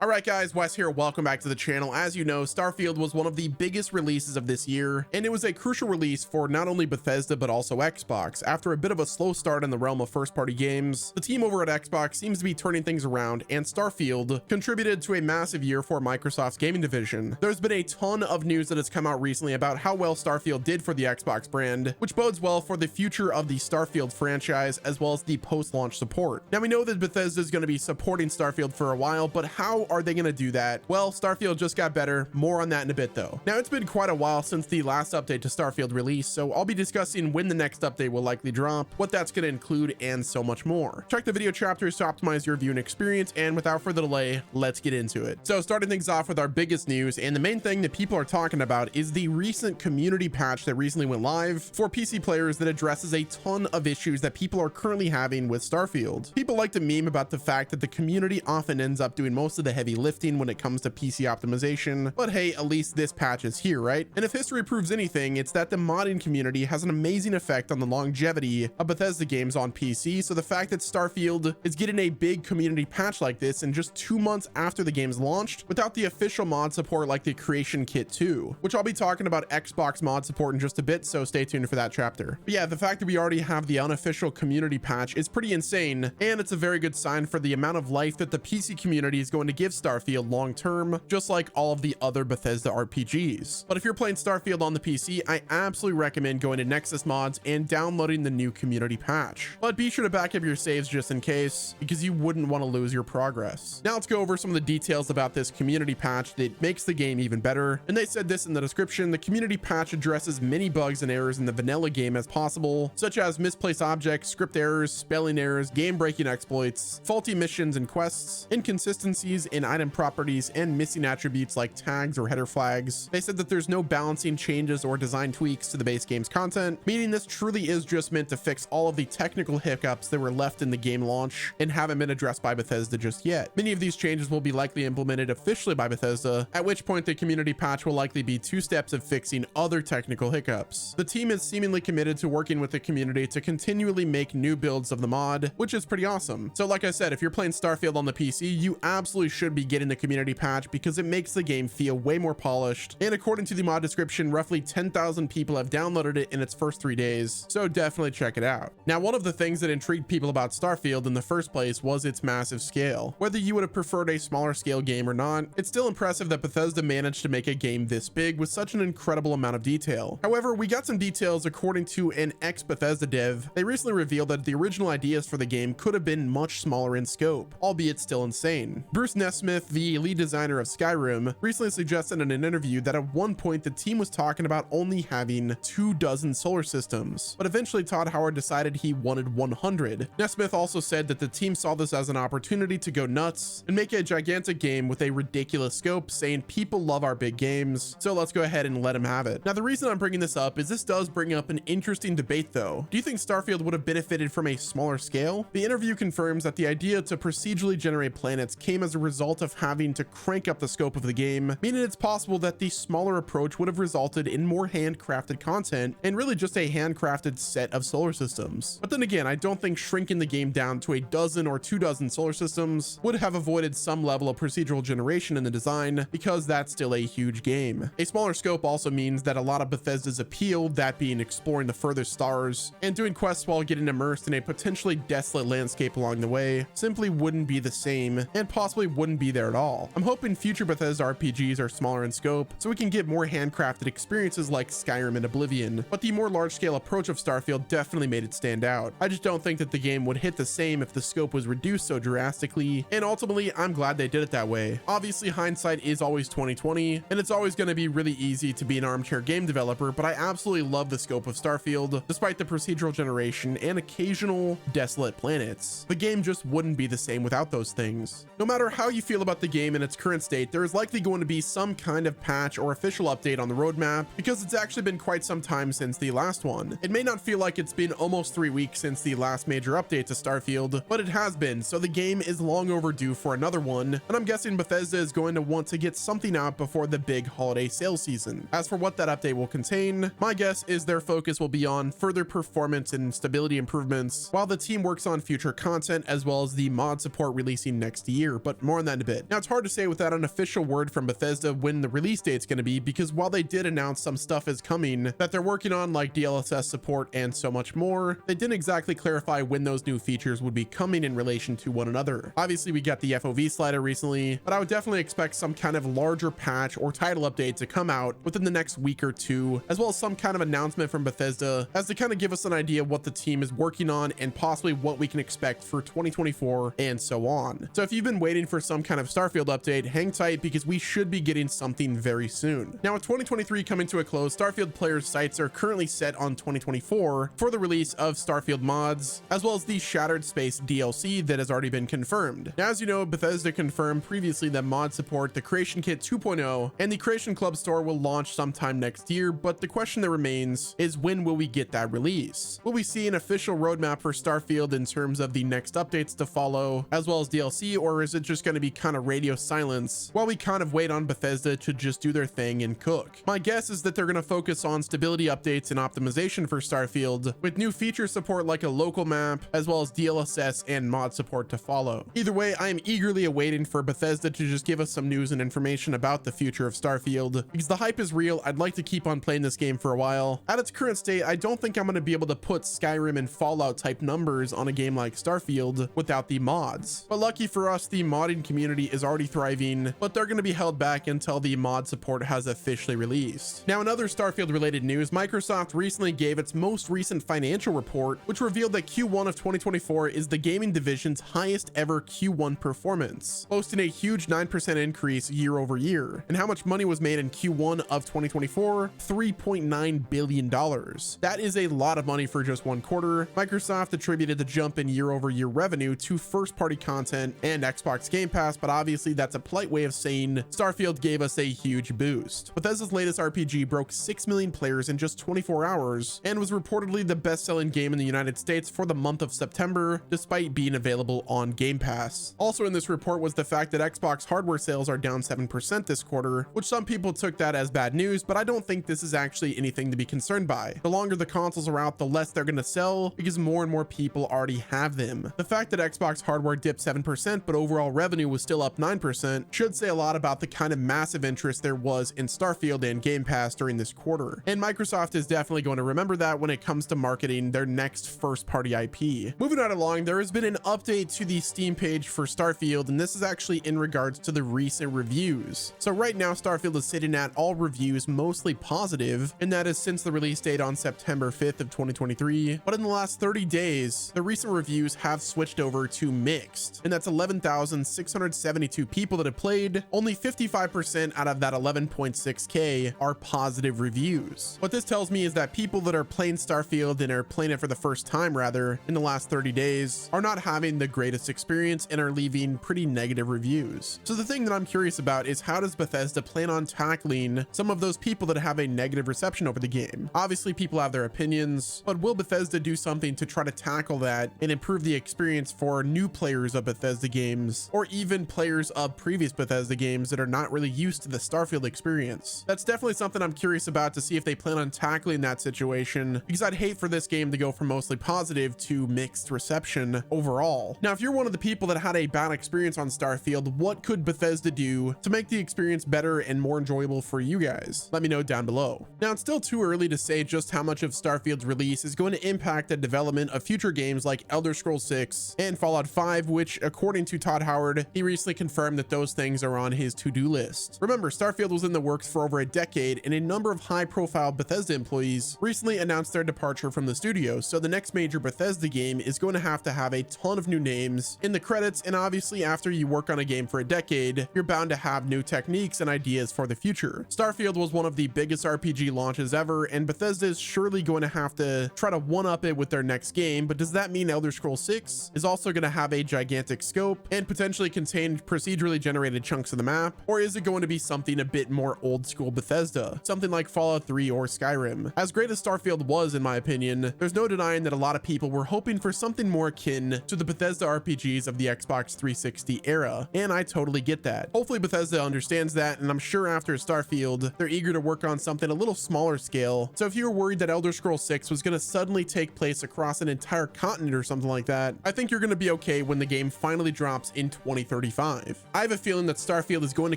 Alright guys, Wes here, welcome back to the channel. As you know, Starfield was one of the biggest releases of this year, and it was a crucial release for not only Bethesda but also Xbox. After a bit of a slow start in the realm of first-party games, the team over at Xbox seems to be turning things around, and Starfield contributed to a massive year for Microsoft's gaming division. There's been a ton of news that has come out recently about how well Starfield did for the Xbox brand, which bodes well for the future of the Starfield franchise as well as the post-launch support. Now we know that Bethesda is going to be supporting Starfield for a while, but how are they going to do that? Well, Starfield just got better. More on that in a bit though. Now it's been quite a while since the last update to Starfield released, so I'll be discussing when the next update will likely drop, what that's going to include, and so much more. Check the video chapters to optimize your viewing experience, and without further delay, let's get into it. So starting things off with our biggest news, and the main thing that people are talking about is the recent community patch that recently went live for PC players that addresses a ton of issues that people are currently having with Starfield. People like to meme about the fact that the community often ends up doing most of the heavy lifting when it comes to PC optimization, but hey, at least this patch is here, right? And if history proves anything, it's that the modding community has an amazing effect on the longevity of Bethesda games on PC, so the fact that Starfield is getting a big community patch like this in just 2 months after the game's launched without the official mod support like the Creation Kit 2, which I'll be talking about Xbox mod support in just a bit, so stay tuned for that chapter. But yeah, the fact that we already have the unofficial community patch is pretty insane, and it's a very good sign for the amount of life that the PC community is going to give Starfield long term, just like all of the other Bethesda RPGs. But if you're playing Starfield on the PC, I absolutely recommend going to Nexus Mods and downloading the new community patch. But be sure to back up your saves just in case, because you wouldn't want to lose your progress. Now let's go over some of the details about this community patch that makes the game even better. And they said this in the description: the community patch addresses many bugs and errors in the vanilla game as possible, such as misplaced objects, script errors, spelling errors, game-breaking exploits, faulty missions and quests, inconsistencies in item properties, and missing attributes like tags or header flags. They said that there's no balancing changes or design tweaks to the base game's content, meaning this truly is just meant to fix all of the technical hiccups that were left in the game launch and haven't been addressed by Bethesda just yet. Many of these changes will be likely implemented officially by Bethesda, at which point the community patch will likely be 2 steps of fixing other technical hiccups. The team is seemingly committed to working with the community to continually make new builds of the mod, which is pretty awesome. So like I said, if you're playing Starfield on the PC, you absolutely should be getting the community patch because it makes the game feel way more polished, and according to the mod description, roughly 10,000 people have downloaded it in its first 3 days, so definitely check it out. Now, one of the things that intrigued people about Starfield in the first place was its massive scale. Whether you would have preferred a smaller scale game or not, it's still impressive that Bethesda managed to make a game this big with such an incredible amount of detail. However, we got some details according to an ex-Bethesda dev. They recently revealed that the original ideas for the game could have been much smaller in scope, albeit still insane. Bruce Nesmith, the lead designer of Skyrim, recently suggested in an interview that at one point the team was talking about only having 24 solar systems, but eventually Todd Howard decided he wanted 100. Nesmith also said that the team saw this as an opportunity to go nuts and make a gigantic game with a ridiculous scope, saying people love our big games, so let's go ahead and let him have it. Now the reason I'm bringing this up is this does bring up an interesting debate though. Do you think Starfield would have benefited from a smaller scale? The interview confirms that the idea to procedurally generate planets came as a result of having to crank up the scope of the game, meaning it's possible that the smaller approach would have resulted in more handcrafted content and really just a handcrafted set of solar systems. But then again, I don't think shrinking the game down to a dozen or 24 solar systems would have avoided some level of procedural generation in the design, because that's still a huge game. A smaller scope also means that a lot of Bethesda's appeal, that being exploring the further stars and doing quests while getting immersed in a potentially desolate landscape along the way, simply wouldn't be the same and possibly wouldn't be there at all. I'm hoping future Bethesda RPGs are smaller in scope so we can get more handcrafted experiences like Skyrim and Oblivion, but the more large-scale approach of Starfield definitely made it stand out. I just don't think that the game would hit the same if the scope was reduced so drastically, and ultimately I'm glad they did it that way. Obviously hindsight is always 2020, and it's always going to be really easy to be an armchair game developer, but I absolutely love the scope of Starfield despite the procedural generation and occasional desolate planets. The game just wouldn't be the same without those things. No matter how you feel about the game in its current state, there is likely going to be some kind of patch or official update on the roadmap, because it's actually been quite some time since the last one. It may not feel like it's been almost 3 weeks since the last major update to Starfield, but it has been, so the game is long overdue for another one, and I'm guessing Bethesda is going to want to get something out before the big holiday sales season. As for what that update will contain, my guess is their focus will be on further performance and stability improvements, while the team works on future content as well as the mod support releasing next year, but more on that that in a bit. Now, it's hard to say without an official word from Bethesda when the release date's going to be, because while they did announce some stuff is coming that they're working on, like DLSS support and so much more, they didn't exactly clarify when those new features would be coming in relation to one another. Obviously, we got the FOV slider recently, but I would definitely expect some kind of larger patch or title update to come out within the next week or two, as well as some kind of announcement from Bethesda as to kind of give us an idea of what the team is working on and possibly what we can expect for 2024 and so on. So if you've been waiting for some kind of Starfield update, hang tight because we should be getting something very soon. Now, with 2023 coming to a close, Starfield players' sights are currently set on 2024 for the release of Starfield mods, as well as the Shattered Space DLC that has already been confirmed. Now, as you know, Bethesda confirmed previously that mod support, the Creation Kit 2.0, and the Creation Club store will launch sometime next year, but the question that remains is when will we get that release? Will we see an official roadmap for Starfield in terms of the next updates to follow, as well as DLC, or is it just going to be kind of radio silence while we kind of wait on Bethesda to just do their thing and cook? My guess is that they're going to focus on stability updates and optimization for Starfield, with new feature support like a local map, as well as DLSS and mod support to follow. Either way, I am eagerly awaiting for Bethesda to just give us some news and information about the future of Starfield, because the hype is real. I'd like to keep on playing this game for a while. At its current state, I don't think I'm going to be able to put Skyrim and Fallout type numbers on a game like Starfield without the mods. But lucky for us, the modding community is already thriving, but they're going to be held back until the mod support has officially released. Now, in other Starfield related news, Microsoft recently gave its most recent financial report, which revealed that Q1 of 2024 is the gaming division's highest ever Q1 performance, boasting a huge 9% increase year over year. And how much money was made in Q1 of 2024? $3.9 billion. That is a lot of money for just one quarter. Microsoft attributed the jump in year over year revenue to first party content and Xbox Game Pass, but obviously that's a polite way of saying Starfield gave us a huge boost. Bethesda's latest RPG broke 6 million players in just 24 hours and was reportedly the best-selling game in the United States for the month of September, despite being available on Game Pass. Also in this report was the fact that Xbox hardware sales are down 7% this quarter, which some people took that as bad news, but I don't think this is actually anything to be concerned by. The longer the consoles are out, the less they're going to sell because more and more people already have them. The fact that Xbox hardware dipped 7%, but overall revenue was still up 9% should say a lot about the kind of massive interest there was in Starfield and Game Pass during this quarter. And Microsoft is definitely going to remember that when it comes to marketing their next first-party IP. Moving right along, there has been an update to the Steam page for Starfield, and this is actually in regards to the recent reviews. So right now, Starfield is sitting at all reviews mostly positive, and that is since the release date on September 5th of 2023. But in the last 30 days, the recent reviews have switched over to mixed, and that's 11,672 people that have played. Only 55% out of that 11.6K are positive reviews. What this tells me is that people that are playing Starfield and are playing it for the first time rather in the last 30 days are not having the greatest experience and are leaving pretty negative reviews. So the thing that I'm curious about is how does Bethesda plan on tackling some of those people that have a negative reception over the game? Obviously people have their opinions, but will Bethesda do something to try to tackle that and improve the experience for new players of Bethesda games, or even players of previous Bethesda games that are not really used to the Starfield experience? That's definitely something I'm curious about, to see if they plan on tackling that situation, because I'd hate for this game to go from mostly positive to mixed reception overall. Now, if you're one of the people that had a bad experience on Starfield, what could Bethesda do to make the experience better and more enjoyable for you guys? Let me know down below. Now, it's still too early to say just how much of Starfield's release is going to impact the development of future games like Elder Scrolls 6 and Fallout 5, which, according to Todd Howard, he recently confirmed that those things are on his to-do list. Remember, Starfield was in the works for over a decade, and a number of high-profile Bethesda employees recently announced their departure from the studio, so the next major Bethesda game is going to have a ton of new names in the credits, and obviously after you work on a game for a decade, you're bound to have new techniques and ideas for the future. Starfield was one of the biggest RPG launches ever, and Bethesda is surely going to have to try to one-up it with their next game, but does that mean Elder Scrolls 6 is also going to have a gigantic scope and potentially contain procedurally generated chunks of the map, or is it going to be something a bit more old school Bethesda, something like Fallout 3 or Skyrim? As great as Starfield was, in my opinion, there's no denying that a lot of people were hoping for something more akin to the Bethesda RPGs of the Xbox 360 era, and I totally get that. Hopefully Bethesda understands that, and I'm sure after Starfield, they're eager to work on something a little smaller scale. So if you were worried that Elder Scrolls 6 was going to suddenly take place across an entire continent or something like that, I think you're going to be okay when the game finally drops in 2030. 2035. I have a feeling that Starfield is going to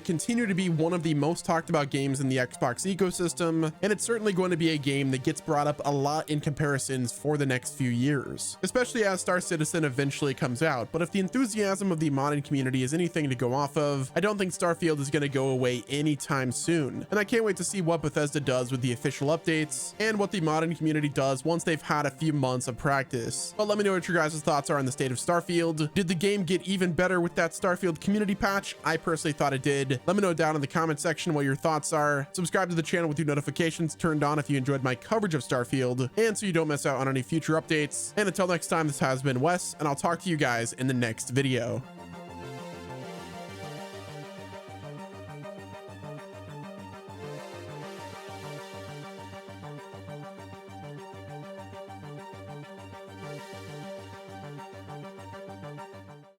continue to be one of the most talked about games in the Xbox ecosystem, and it's certainly going to be a game that gets brought up a lot in comparisons for the next few years, especially as Star Citizen eventually comes out. But if the enthusiasm of the modding community is anything to go off of, I don't think Starfield is going to go away anytime soon, and I can't wait to see what Bethesda does with the official updates and what the modding community does once they've had a few months of practice. But let me know what your guys' thoughts are on the state of Starfield. Did the game get even better with that Starfield community patch? I personally thought it did. Let me know down in the comment section what your thoughts are. Subscribe to the channel with your notifications turned on if you enjoyed my coverage of Starfield, and so you don't miss out on any future updates. And until next time, this has been Wes, and I'll talk to you guys in the next video.